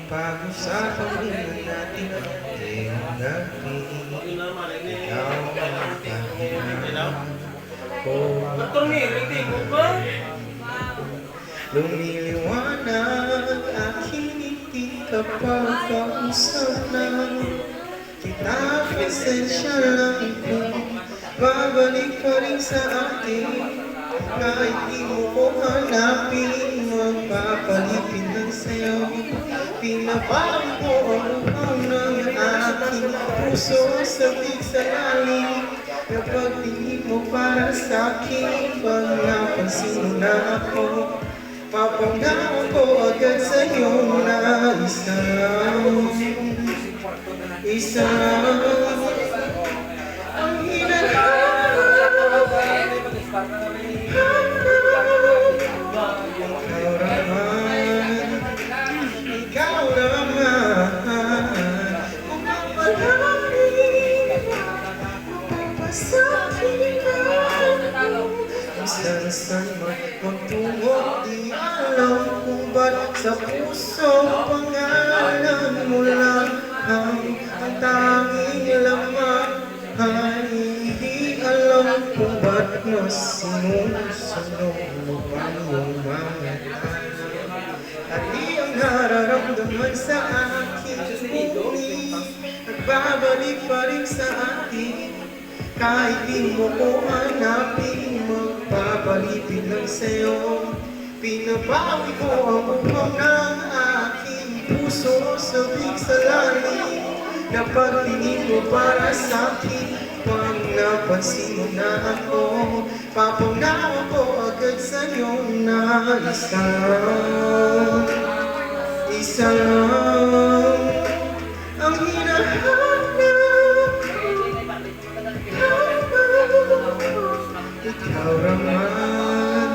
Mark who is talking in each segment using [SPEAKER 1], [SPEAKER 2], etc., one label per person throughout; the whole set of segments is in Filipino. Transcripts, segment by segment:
[SPEAKER 1] Pag-usapan natin ngayong gabi, ikaw ang dahilan ko. Lumiliwanag aking ngiti kapag kausap na kita. Pasensya lang kung babalik pa rin sa atin. Kahit di mo ko hanapin, magpapalipin lang sa'yo. Pinabawi ko ang uhaw ng aking puso sa lalim. Kapag tingin mo para sa'kin, pag napansin mo na ako, papanggawa ko agad sa'yo na isa lang. Isa lang ang hinahanap. Ikaw naman, kung mapalangin, mapapasakin ako. Minsan magtungo, di alam kung ba't sa puso pangalan mo lang ang tanging laman. Hindi alam kung ba't mas sinusunod mo pa yung mga at di ang nararamdaman sa akin, ngunit nagbabalik pa rin sa atin. Kahit di mo ko hanapin, magpapalipid lang sa'yo. Pinabawi ko ang uhaw ng aking puso sa lalim. Napagtingin mo para sa'kin, pag napansin mo na ako, papanggawa ko agad sa'yo na isa lang. Isa lang ang hinahanap. Ikaw naman,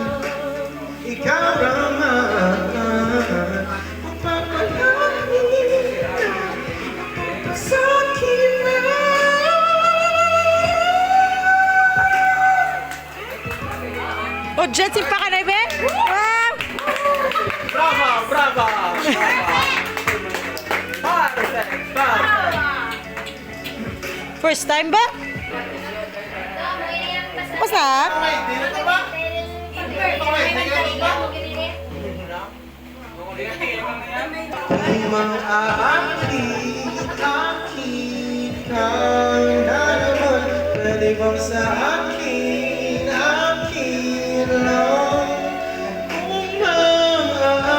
[SPEAKER 1] ikaw naman, magpapalangin, mapapasakin na.
[SPEAKER 2] O, Jetsin pa ka na, Ibe? Wow!
[SPEAKER 3] Brava! Brava!
[SPEAKER 2] First time ba? Basta?
[SPEAKER 1] Kung maaakit ka na naman, pwede bang sa akin lang? Kung maaakit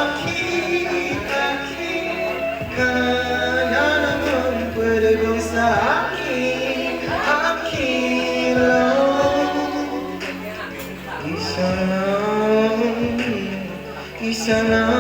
[SPEAKER 1] ka na naman, pwede bang sa akin lang? Isa lang, isa lang